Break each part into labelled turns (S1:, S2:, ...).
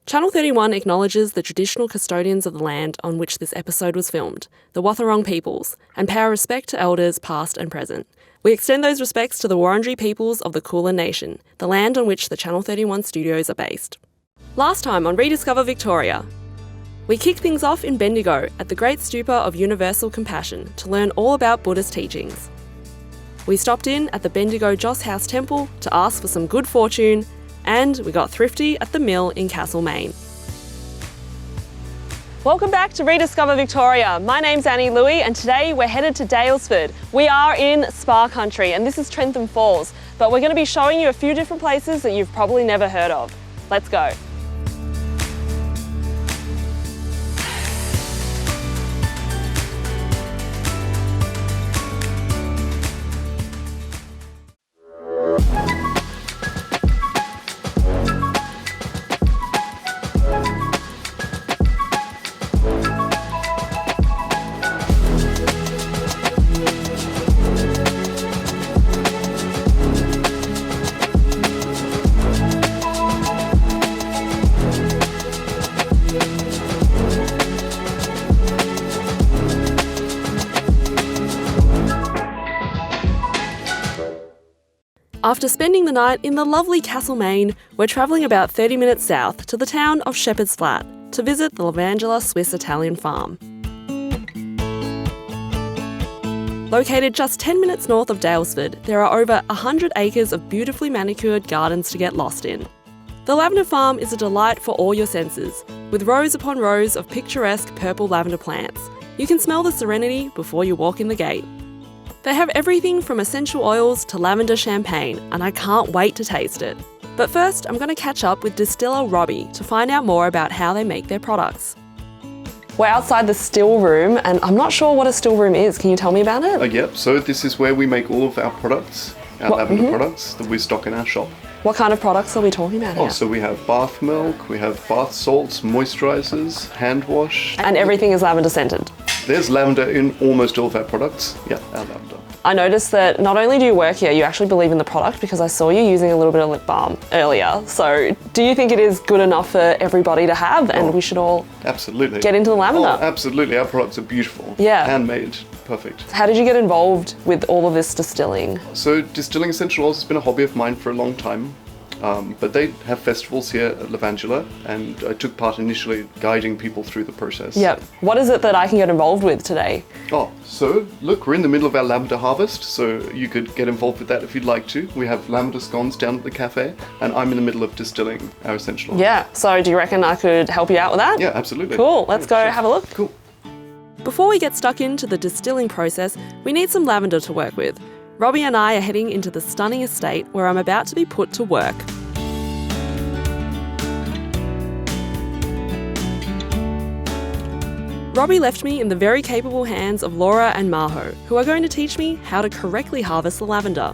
S1: Channel 31 acknowledges the traditional custodians of the land on which this episode was filmed, the Wathaurong peoples, and pay our respect to elders past and present. We extend those respects to the Wurundjeri peoples of the Kulin Nation, the land on which the Channel 31 studios are based. Last time on Rediscover Victoria, we kick things off in Bendigo at the Great Stupa of Universal Compassion to learn all about Buddhist teachings. We stopped in at the Bendigo Joss House Temple to ask for some good fortune, and we got thrifty at the mill in Castlemaine. Welcome back to Rediscover Victoria. My name's Annie Louey and today we're headed to Daylesford. We are in Spa Country and this is Trentham Falls, but we're going to be showing you a few different places that you've probably never heard of. Let's go. After spending the night in the lovely Castlemaine, we're travelling about 30 minutes south to the town of Shepherd's Flat to visit the Lavandula Swiss Italian Farm. Located just 10 minutes north of Daylesford, there are over 100 acres of beautifully manicured gardens to get lost in. The Lavender Farm is a delight for all your senses, with rows upon rows of picturesque purple lavender plants. You can smell the serenity before you walk in the gate. They have everything from essential oils to lavender champagne, and I can't wait to taste it. But first, I'm going to catch up with distiller Robbie to find out more about how they make their products. We're outside the still room, and I'm not sure what a still room is. Can you tell me about it?
S2: Yep, so this is where we make all of our products, our lavender products that we stock in our shop.
S1: What kind of products are we talking about here?
S2: So we have bath milk, we have bath salts, moisturisers, hand wash.
S1: And everything is lavender scented?
S2: There's lavender in almost all of our products. Yeah, our lavender.
S1: I noticed that not only do you work here, you actually believe in the product because I saw you using a little bit of lip balm earlier. So do you think it is good enough for everybody to have and we should all
S2: absolutely
S1: get into the lavender?
S2: Absolutely, our products are beautiful.
S1: Yeah.
S2: Handmade, perfect.
S1: How did you get involved with all of this distilling?
S2: So distilling essential oils has been a hobby of mine for a long time. But they have festivals here at Lavandula, and I took part initially guiding people through the process.
S1: Yep. What is it that I can get involved with today?
S2: So look, we're in the middle of our lavender harvest, so you could get involved with that if you'd like to. We have lavender scones down at the cafe, and I'm in the middle of distilling our essential oils.
S1: Yeah, so do you reckon I could help you out with that?
S2: Yeah, absolutely.
S1: Cool, let's go have a look.
S2: Cool.
S1: Before we get stuck into the distilling process, we need some lavender to work with. Robbie and I are heading into the stunning estate where I'm about to be put to work. Robbie left me in the very capable hands of Laura and Maho, who are going to teach me how to correctly harvest the lavender.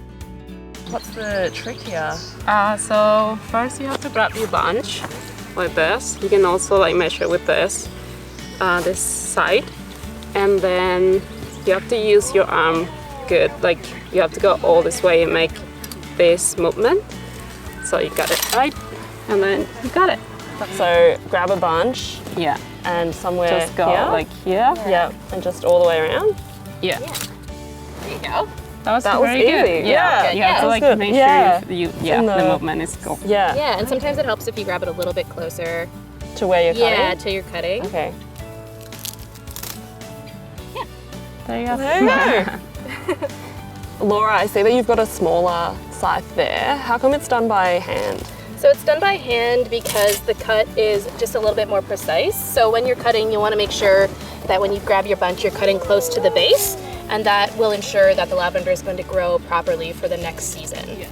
S1: What's the trick here?
S3: So first you have to grab your bunch like this. You can also measure with this side, and then you have to use your arm good. You have to go all this way and make this movement. So you got it right, and then you got it.
S1: So grab a bunch.
S3: Yeah.
S1: And somewhere
S3: just go
S1: here.
S3: Here.
S1: Yeah, and just all the way around.
S3: Yeah.
S4: There you go.
S3: That was
S1: easy.
S3: good.
S1: Yeah.
S3: You have to
S1: good.
S3: make sure the movement is cool.
S1: Yeah.
S4: Yeah, and sometimes it helps if you grab it a little bit closer.
S1: To where you're cutting?
S4: Yeah, to your cutting.
S1: Okay.
S4: Yeah.
S3: There you go.
S1: There you go. Laura, I see that you've got a smaller scythe there. How come it's done by hand?
S4: So it's done by hand because the cut is just a little bit more precise. So when you're cutting, you want to make sure that when you grab your bunch, you're cutting close to the base, and that will ensure that the lavender is going to grow properly for the next season.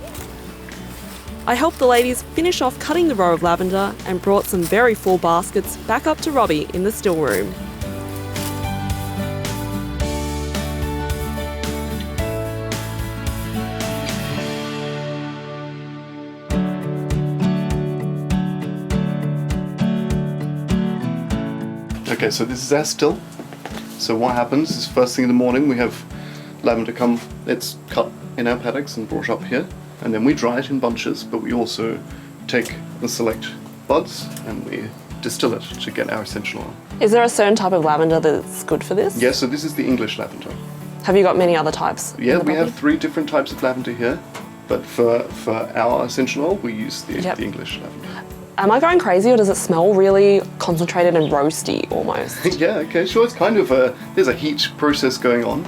S1: I helped the ladies finish off cutting the row of lavender and brought some very full baskets back up to Robbie in the still room.
S2: Okay, so this is our still. So what happens is first thing in the morning we have lavender come, it's cut in our paddocks and brought up here, and then we dry it in bunches, but we also take and select buds and we distill it to get our essential oil.
S1: Is there a certain type of lavender that's good for this?
S2: Yeah, so this is the English lavender.
S1: Have you got many other types?
S2: Yeah, we have 3 different types of lavender here, but for our essential oil, we use the English lavender.
S1: Am I going crazy, or does it smell really concentrated and roasty almost?
S2: Yeah, okay, sure. It's kind of there's a heat process going on,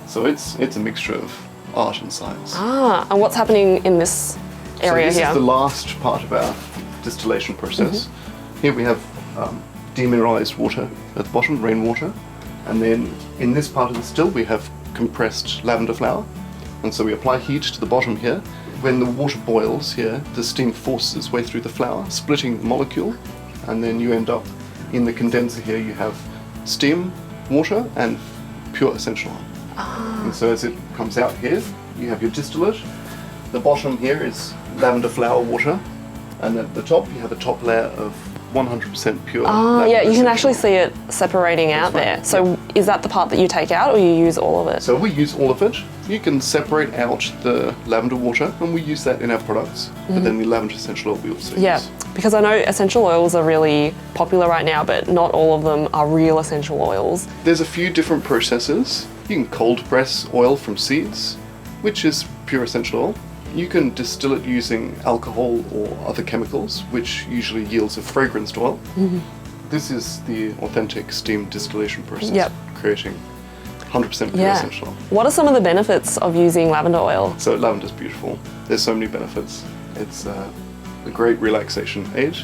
S2: so it's a mixture of art and science.
S1: Ah, and what's happening in this area
S2: so this
S1: here?
S2: is the last part of our distillation process. Here we have demineralized water at the bottom, rainwater, and then in this part of the still we have compressed lavender flower, and so we apply heat to the bottom here. When the water boils here, the steam forces its way through the flour, splitting the molecule, and then you end up in the condenser here you have steam, water, and pure essential oil. And so as it comes out here, you have your distillate. The bottom here is lavender flower water, and at the top you have a top layer of 100% pure lavender
S1: Yeah, you can
S2: essential
S1: actually
S2: oil.
S1: see it separating out
S2: right.
S1: there. So is that the part that you take out, or you use all of it?
S2: So we use all of it. You can separate out the lavender water, and we use that in our products. But then the lavender essential oil we also
S1: Yeah,
S2: use.
S1: because I know essential oils are really popular right now, but not all of them are real essential oils.
S2: There's a few different processes. You can cold press oil from seeds, which is pure essential oil. You can distill it using alcohol or other chemicals, which usually yields a fragranced oil. This is the authentic steam distillation process,
S1: Yep.
S2: creating 100% pure essential oil.
S1: What are some of the benefits of using lavender oil?
S2: So lavender's beautiful. There's so many benefits. It's a great relaxation aid,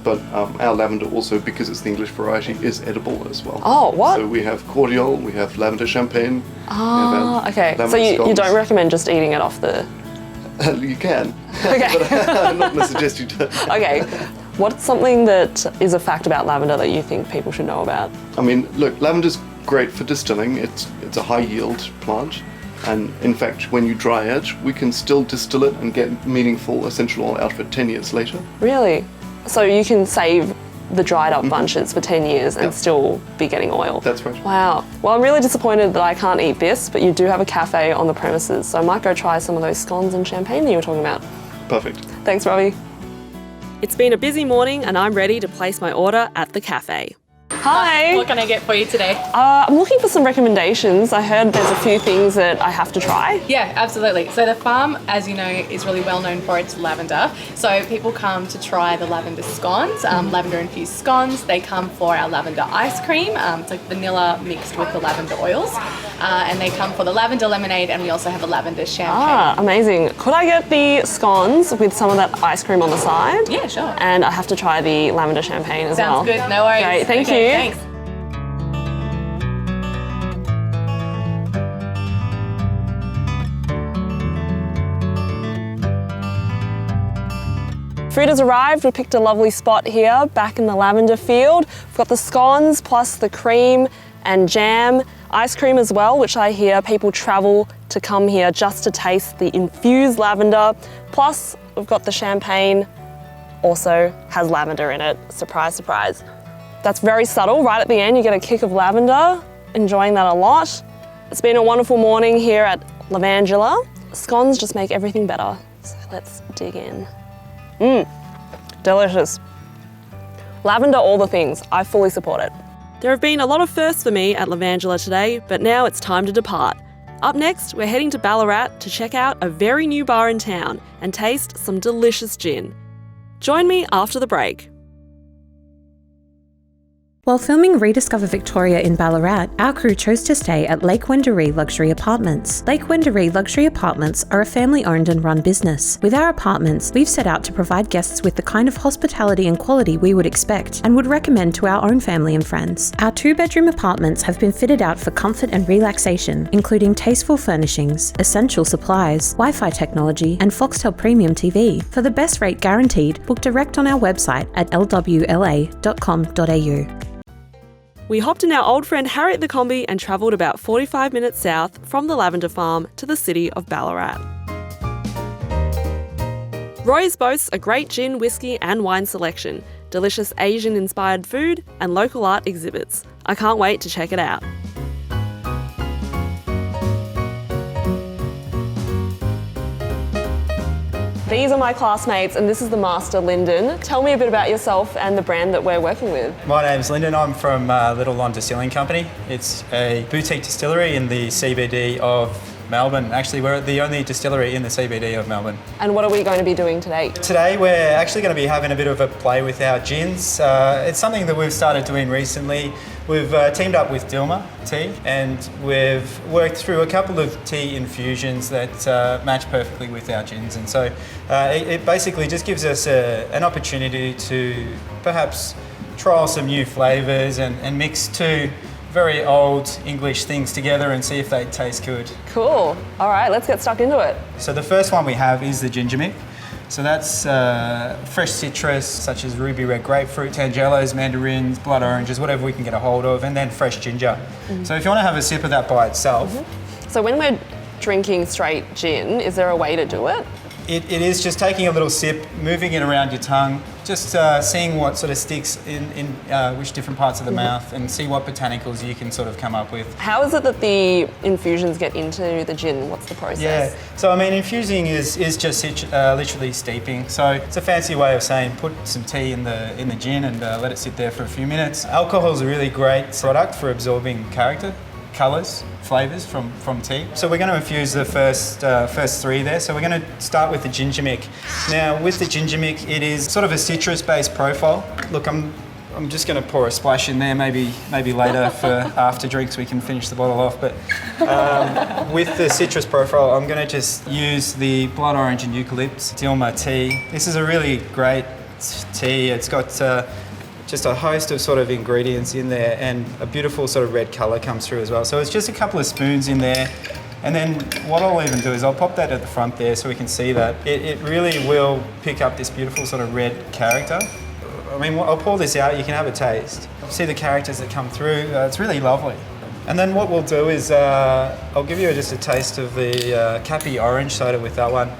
S2: but our lavender also, because it's the English variety, is edible as well.
S1: Oh, what?
S2: So we have cordial, we have lavender champagne.
S1: Ah, okay. So
S2: lavender
S1: you
S2: scones.
S1: don't recommend just eating it off the...
S2: You can,
S1: Okay.
S2: but I'm not going to suggest you do.
S1: Okay. What's something that is a fact about lavender that you think people should know about?
S2: I mean, look, lavender's great for distilling. It's a high yield plant, and in fact, when you dry it, we can still distill it and get meaningful essential oil out of it 10 years later.
S1: Really? So you can save the dried up bunches for 10 years and
S2: Yep.
S1: still be getting oil?
S2: That's right.
S1: Wow. Well, I'm really disappointed that I can't eat this, but you do have a cafe on the premises, so I might go try some of those scones and champagne that you were talking about.
S2: Perfect.
S1: Thanks, Robbie. It's been a busy morning and I'm ready to place my order at the cafe. Hi.
S5: What can I get for you today?
S1: I'm looking for some recommendations. I heard there's a few things that I have to try.
S5: Yeah, absolutely. So the farm, as you know, is really well known for its lavender. So people come to try the lavender scones, lavender infused scones. They come for our lavender ice cream. It's like vanilla mixed with the lavender oils. And they come for the lavender lemonade, and we also have a lavender champagne.
S1: Ah, amazing. Could I get the scones with some of that ice cream on the side?
S5: Yeah, sure.
S1: And I have to try the lavender champagne as well.
S5: Sounds good. No worries.
S1: Great, thank
S5: Okay,
S1: you.
S5: Thanks.
S1: Food has arrived. We picked a lovely spot here back in the lavender field. We've got the scones plus the cream and jam, ice cream as well, which I hear people travel to come here just to taste the infused lavender. Plus, we've got the champagne, also has lavender in it. Surprise, surprise. That's very subtle. Right at the end, you get a kick of lavender. Enjoying that a lot. It's been a wonderful morning here at Lavandula. Scones just make everything better. So let's dig in. Delicious. Lavender, all the things. I fully support it. There have been a lot of firsts for me at Lavandula today, but now it's time to depart. Up next, we're heading to Ballarat to check out a very new bar in town and taste some delicious gin. Join me after the break.
S6: While filming Rediscover Victoria in Ballarat, our crew chose to stay at Lake Wendouree Luxury Apartments. Lake Wendouree Luxury Apartments are a family-owned and run business. With our apartments, we've set out to provide guests with the kind of hospitality and quality we would expect and would recommend to our own family and friends. Our 2-bedroom apartments have been fitted out for comfort and relaxation, including tasteful furnishings, essential supplies, Wi-Fi technology, and Foxtel Premium TV. For the best rate guaranteed, book direct on our website at lwla.com.au.
S1: We hopped in our old friend Harriet the Kombi and travelled about 45 minutes south from the Lavender Farm to the city of Ballarat. Roy's boasts a great gin, whiskey and wine selection, delicious Asian-inspired food and local art exhibits. I can't wait to check it out. These are my classmates and this is the master, Lyndon. Tell me a bit about yourself and the brand that we're working with.
S7: My name's Lyndon. I'm from Little Lon Distilling Co. It's a boutique distillery in the CBD of Melbourne. Actually, we're the only distillery in the CBD of Melbourne.
S1: And what are we going to be doing today?
S7: Today we're actually going to be having a bit of a play with our gins. It's something that we've started doing recently. We've teamed up with Dilma Tea and we've worked through a couple of tea infusions that match perfectly with our gins. And so it basically just gives us an opportunity to perhaps trial some new flavours and mix two very old English things together and see if they taste good.
S1: Cool. All right, let's get stuck into it.
S7: So the first one we have is the ginger mick. So that's fresh citrus such as ruby red grapefruit, tangelos, mandarins, blood oranges, whatever we can get a hold of, and then fresh ginger. So if you want to have a sip of that by itself.
S1: So when we're drinking straight gin, is there a way to do it?
S7: It is just taking a little sip, moving it around your tongue, just seeing what sort of sticks in which different parts of the mouth and see what botanicals you can sort of come up with.
S1: How is it that the infusions get into the gin? What's the process?
S7: Yeah, so I mean infusing is just literally steeping. So it's a fancy way of saying put some tea in the gin and let it sit there for a few minutes. Alcohol is a really great product for absorbing character, colours, flavours from tea. So we're going to infuse the first three there. So we're going to start with the ginger mick. Now with the ginger mick, it is sort of a citrus-based profile. Look, I'm just going to pour a splash in there. Maybe later for after drinks we can finish the bottle off. But with the citrus profile, I'm going to just use the blood orange and eucalyptus Dilma tea. This is a really great tea. It's got just a host of sort of ingredients in there and a beautiful sort of red colour comes through as well. So it's just a couple of spoons in there. And then what I'll even do is I'll pop that at the front there so we can see that. It really will pick up this beautiful sort of red character. I mean, I'll pour this out, you can have a taste. See the characters that come through, it's really lovely. And then what we'll do is I'll give you just a taste of the Cappy orange soda with that one.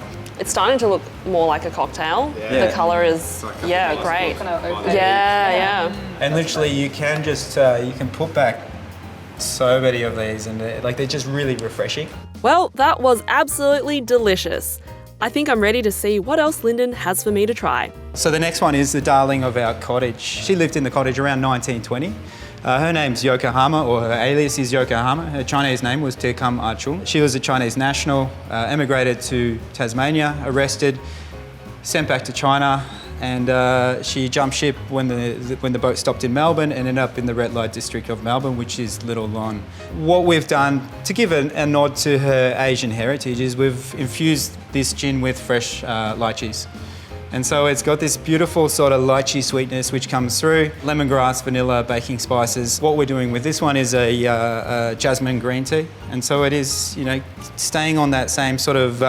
S1: It's starting to look more like a cocktail. Yeah. The colour is, great. Yeah.
S7: And literally you can just, you can put back so many of these and they're just really refreshing.
S1: Well, that was absolutely delicious. I think I'm ready to see what else Lyndon has for me to try.
S7: So the next one is the darling of our cottage. She lived in the cottage around 1920. Her name's Yokohama, or her alias is Yokohama. Her Chinese name was Tekam Achung. She was a Chinese national, emigrated to Tasmania, arrested, sent back to China, and she jumped ship when the boat stopped in Melbourne and ended up in the red light district of Melbourne, which is Little Lon. What we've done to give a nod to her Asian heritage is we've infused this gin with fresh lychees. And so it's got this beautiful sort of lychee sweetness which comes through, lemongrass, vanilla, baking spices. What we're doing with this one is a jasmine green tea. And so it is, staying on that same sort of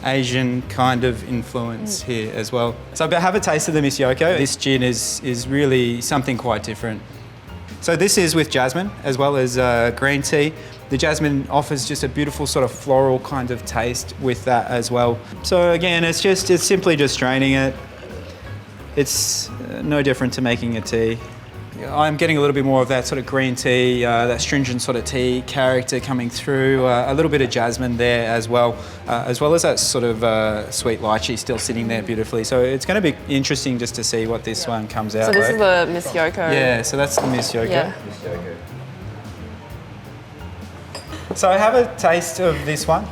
S7: Asian kind of influence here as well. So have a taste of the Miss Yoko. This gin is really something quite different. So this is with jasmine as well as green tea. The jasmine offers just a beautiful sort of floral kind of taste with that as well. So again, it's simply just straining it. It's no different to making a tea. I'm getting a little bit more of that sort of green tea, that stringent sort of tea character coming through, a little bit of jasmine there as well as that sort of sweet lychee still sitting there beautifully. So it's going to be interesting just to see what this one comes out
S1: So this is the Miss Yoko.
S7: Yeah, so that's the Miss Yoko.
S1: Yeah.
S7: So have a taste of this one.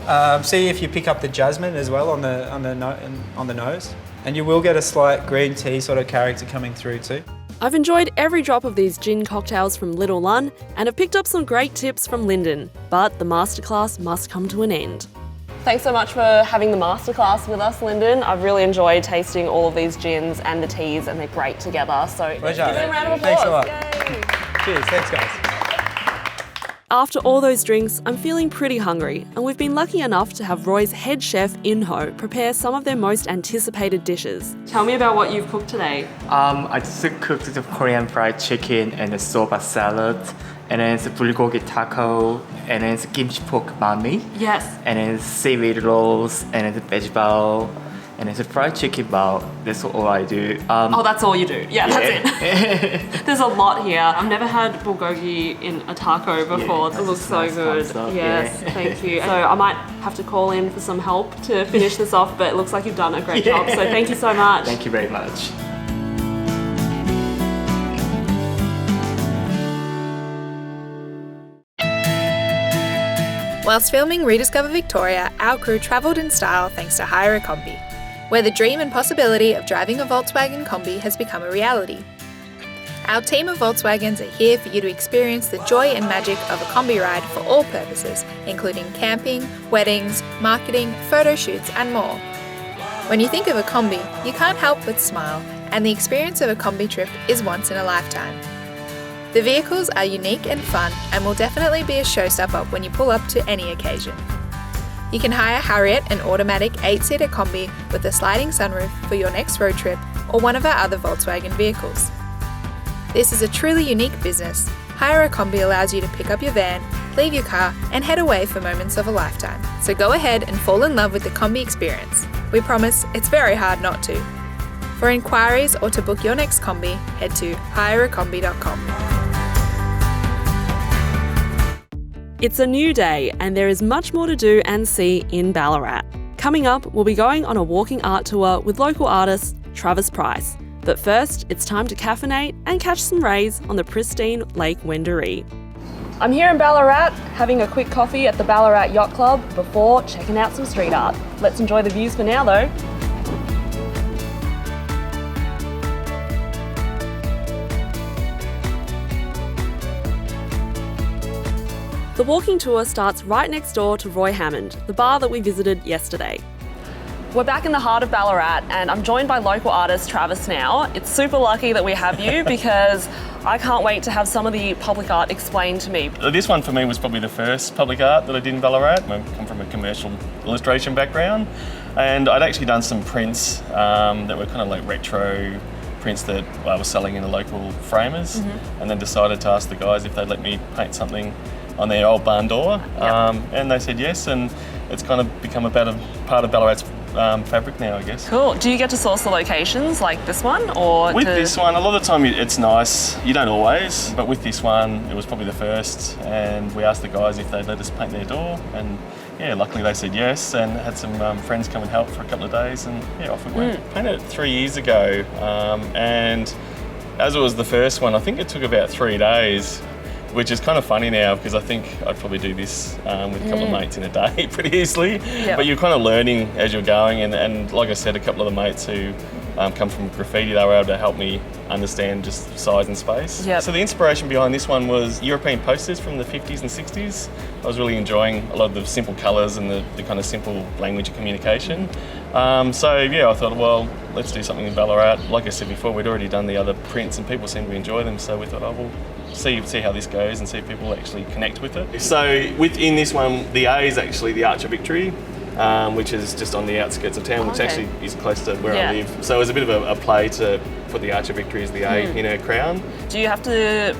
S7: See if you pick up the jasmine as well on the nose, and you will get a slight green tea sort of character coming through too.
S1: I've enjoyed every drop of these gin cocktails from Little Lon and have picked up some great tips from Lyndon, but the masterclass must come to an end. Thanks so much for having the masterclass with us, Lyndon. I've really enjoyed tasting all of these gins and the teas, and they're great together. So
S7: pleasure.
S1: Give them a round of applause.
S7: Thanks a lot.
S1: Yay.
S7: Cheers, thanks guys.
S1: After all those drinks, I'm feeling pretty hungry, and we've been lucky enough to have Roy's head chef, In-Ho, prepare some of their most anticipated dishes. Tell me about what you've cooked today.
S8: I just cooked the Korean fried chicken and the soba salad, and then it's a bulgogi taco, and then it's kimchi pork mami.
S1: Yes.
S8: And then seaweed rolls, and then the vegetable, and it's a fried chicken bowl. That's all I do.
S1: Oh, that's all you do? Yeah, that's it. There's a lot here. I've never had bulgogi in a taco before. It looks so
S8: nice
S1: good.
S8: thumbs up,
S1: Yes,
S8: yeah.
S1: thank you. So I might have to call in for some help to finish this off, but it looks like you've done a great job. So thank you so much.
S8: Thank you very much.
S9: Whilst filming Rediscover Victoria, our crew travelled in style thanks to Hire a Kombi, where the dream and possibility of driving a Volkswagen Kombi has become a reality. Our team of Volkswagens are here for you to experience the joy and magic of a Kombi ride for all purposes, including camping, weddings, marketing, photo shoots and more. When you think of a Kombi, you can't help but smile, and the experience of a Kombi trip is once in a lifetime. The vehicles are unique and fun and will definitely be a showstopper when you pull up to any occasion. You can hire Harriet, an automatic 8-seater Kombi with a sliding sunroof for your next road trip, or one of our other Volkswagen vehicles. This is a truly unique business. Hire a Kombi allows you to pick up your van, leave your car and head away for moments of a lifetime. So go ahead and fall in love with the Kombi experience. We promise it's very hard not to. For inquiries or to book your next Kombi, head to hireakombi.com.
S1: It's a new day and there is much more to do and see in Ballarat. Coming up, we'll be going on a walking art tour with local artist Travis Price. But first, it's time to caffeinate and catch some rays on the pristine Lake Wendouree. I'm here in Ballarat having a quick coffee at the Ballarat Yacht Club before checking out some street art. Let's enjoy the views for now though. The walking tour starts right next door to Roy Hammond, the bar that we visited yesterday. We're back in the heart of Ballarat and I'm joined by local artist Travis now. It's super lucky that we have you because I can't wait to have some of the public art explained to me.
S10: This one for me was probably the first public art that I did in Ballarat. I come from a commercial illustration background and I'd actually done some prints that were kind of like retro prints that I was selling in the local framers and then decided to ask the guys if they'd let me paint something on their old barn door, and they said yes, and it's kind of become a part of Ballarat's fabric now, I guess.
S1: Cool. Do you get to source the locations like this one, or
S10: with this one? A lot of the time it's nice. You don't always, but with this one, it was probably the first, and we asked the guys if they'd let us paint their door, and yeah, luckily they said yes, and had some friends come and help for a couple of days, and yeah, off we went. Painted it 3 years ago, and as it was the first one, I think it took about 3 days. Which is kind of funny now because I think I'd probably do this with a couple of mates in a day pretty easily. Yep. But you're kind of learning as you're going, and like I said, a couple of the mates who come from graffiti, they were able to help me understand just size and space. Yep. So the inspiration behind this one was European posters from the 50s and 60s. I was really enjoying a lot of the simple colours and the kind of simple language of communication. So yeah, I thought, well, let's do something in Ballarat. Like I said before, we'd already done the other prints and people seem to enjoy them, so we thought, oh, we'll see how this goes and see if people actually connect with it. So within this one, the A is actually the Arch of Victory, which is just on the outskirts of town, which actually is close to where I live. So it was a bit of a play to put the Arch of Victory as the A in her crown.
S1: Do you have to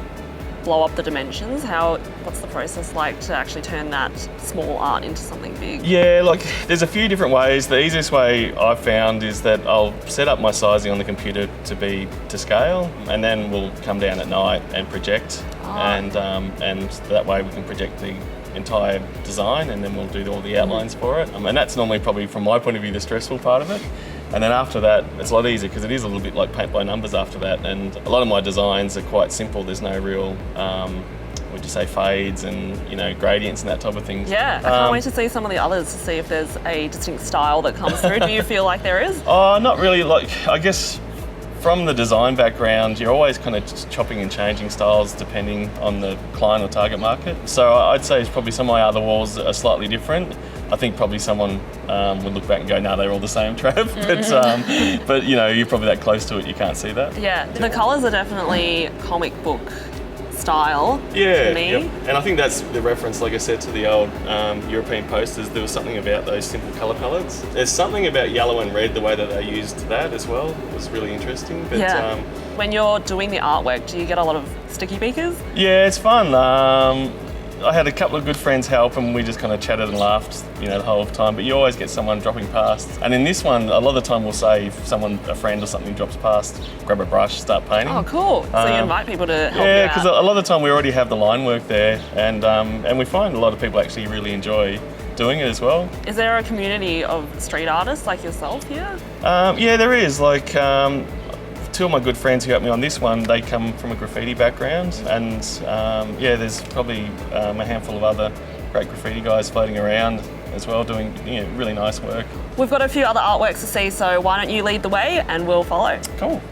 S1: blow up the dimensions? What's the process like to actually turn that small art into something big?
S10: Yeah, like there's a few different ways. The easiest way I've found is that I'll set up my sizing on the computer to be to scale, and then we'll come down at night and project, and that way we can project the entire design, and then we'll do all the outlines for it. And that's normally probably from my point of view the stressful part of it. And then after that, it's a lot easier because it is a little bit like paint by numbers after that. And a lot of my designs are quite simple. There's no real, fades and, gradients and that type of thing.
S1: Yeah, I can't wait to see some of the others to see if there's a distinct style that comes through. Do you feel like there is?
S10: Oh, not really. I guess from the design background, you're always kind of chopping and changing styles depending on the client or target market. So I'd say it's probably some of my other walls are slightly different. I think probably someone would look back and go, no, they're all the same, Trav. But you're probably that close to it, you can't see that.
S1: Yeah, the colours are definitely comic book style to me.
S10: Yep. And I think that's the reference, like I said, to the old European posters. There was something about those simple colour palettes. There's something about yellow and red, the way that they used that as well was really interesting. But,
S1: when you're doing the artwork, do you get a lot of sticky beakers?
S10: Yeah, it's fun. I had a couple of good friends help, and we just kind of chatted and laughed, the whole time. But you always get someone dropping past. And in this one, a lot of the time we'll say if a friend or something drops past, grab a brush, start painting.
S1: Oh, cool. So you invite people to help you out.
S10: Yeah, because a lot of the time we already have the line work there, and we find a lot of people actually really enjoy doing it as well.
S1: Is there a community of street artists like yourself here?
S10: Yeah, there is. Two of my good friends who helped me on this one, they come from a graffiti background, and there's probably a handful of other great graffiti guys floating around as well, doing really nice work.
S1: We've got a few other artworks to see, so why don't you lead the way and we'll follow.
S10: Cool.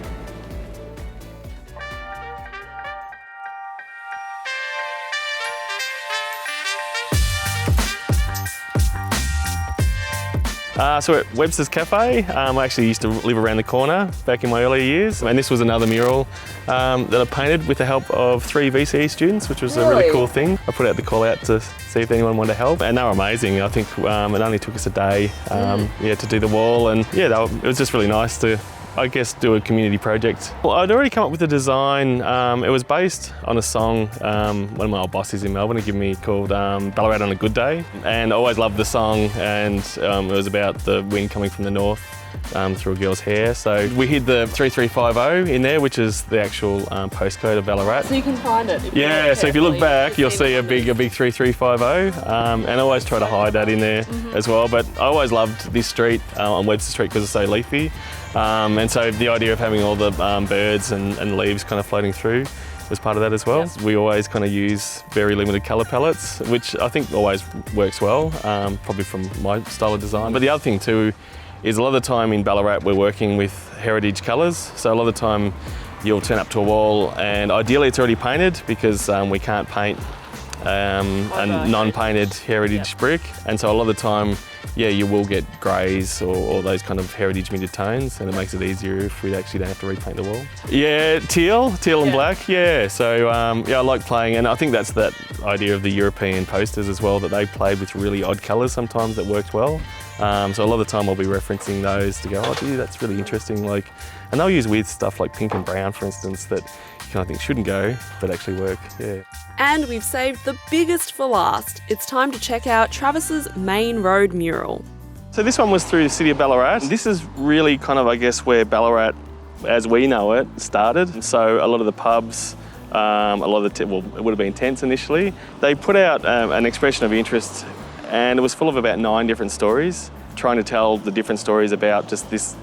S10: So at Websters Cafe, I actually used to live around the corner back in my earlier years, and this was another mural that I painted with the help of 3 VCE students, which was a really cool thing. I put out the call out to see if anyone wanted to help, and they were amazing. I think it only took us a day to do the wall, and it was just really nice to, I guess, do a community project. Well, I'd already come up with a design. It was based on a song one of my old bosses in Melbourne had given me called Ballarat on a Good Day. And I always loved the song, and it was about the wind coming from the north through a girl's hair. So we hid the 3350 in there, which is the actual postcode of Ballarat.
S1: So you can find it.
S10: So if you look back, you'll see a big 3350, and I always try to hide that in there as well. But I always loved this street on Webster Street because it's so leafy. And so the idea of having all the birds and leaves kind of floating through was part of that as well. Yes. We always kind of use very limited colour palettes, which I think always works well, probably from my style of design. But the other thing too is a lot of the time in Ballarat we're working with heritage colours. So a lot of the time you'll turn up to a wall and ideally it's already painted because we can't paint a non-painted heritage brick. And so a lot of the time, you will get greys or those kind of heritage muted tones, and it makes it easier if we actually don't have to repaint the wall. Yeah, teal and black, So I like playing, and I think that's that idea of the European posters as well, that they played with really odd colours sometimes that worked well. So a lot of the time I'll be referencing those to go, oh gee, that's really interesting. And they'll use weird stuff like pink and brown, for instance, that you kind of think shouldn't go, but actually work,
S1: And we've saved the biggest for last. It's time to check out Travis's Main Road mural.
S10: So this one was through the city of Ballarat. This is really kind of, I guess, where Ballarat, as we know it, started. So a lot of the pubs, a lot of it would have been tents initially. They put out an expression of interest, and it was full of about 9 different stories, trying to tell the different stories about just this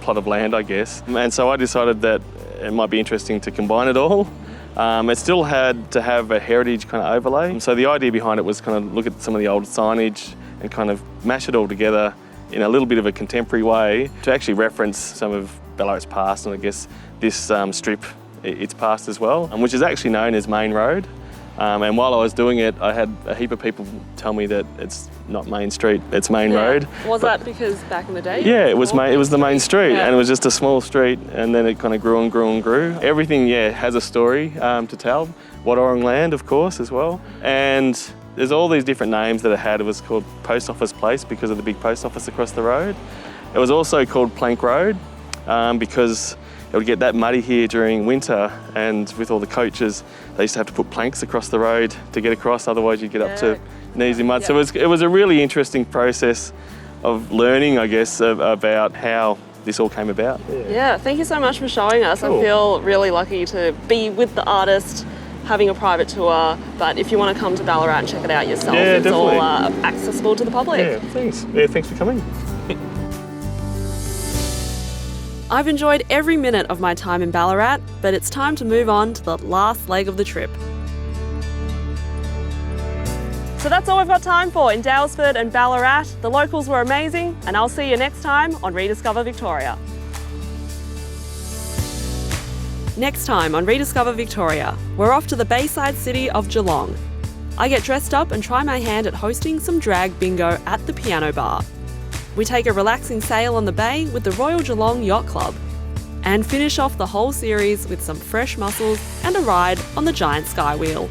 S10: plot of land, I guess. And so I decided that it might be interesting to combine it all. It still had to have a heritage kind of overlay. So the idea behind it was kind of look at some of the old signage and kind of mash it all together in a little bit of a contemporary way to actually reference some of Ballarat's past, and I guess this strip, its past as well, which is actually known as Main Road. And while I was doing it, I had a heap of people tell me that it's not Main Street, it's Main Road.
S1: Was that because back in the day?
S10: Yeah, it was the main street, and it was just a small street, and then it kind of grew and grew and grew. Everything, has a story to tell. Wadawurrung land, of course, as well. And there's all these different names that it had. It was called Post Office Place because of the big post office across the road. It was also called Plank Road because it would get that muddy here during winter, and with all the coaches, they used to have to put planks across the road to get across, otherwise you'd get up to knees in mud. So it was a really interesting process of learning, I guess, about how this all came about.
S1: Yeah, thank you so much for showing us. Cool. I feel really lucky to be with the artist, having a private tour, but if you want to come to Ballarat and check it out yourself, it's definitely all accessible to the public.
S10: Yeah, thanks. Yeah, thanks for coming.
S1: I've enjoyed every minute of my time in Ballarat, but it's time to move on to the last leg of the trip. So that's all we've got time for in Daylesford and Ballarat. The locals were amazing, and I'll see you next time on Rediscover Victoria. Next time on Rediscover Victoria, we're off to the Bayside city of Geelong. I get dressed up and try my hand at hosting some drag bingo at the Piano Bar. We take a relaxing sail on the bay with the Royal Geelong Yacht Club and finish off the whole series with some fresh mussels and a ride on the giant sky wheel.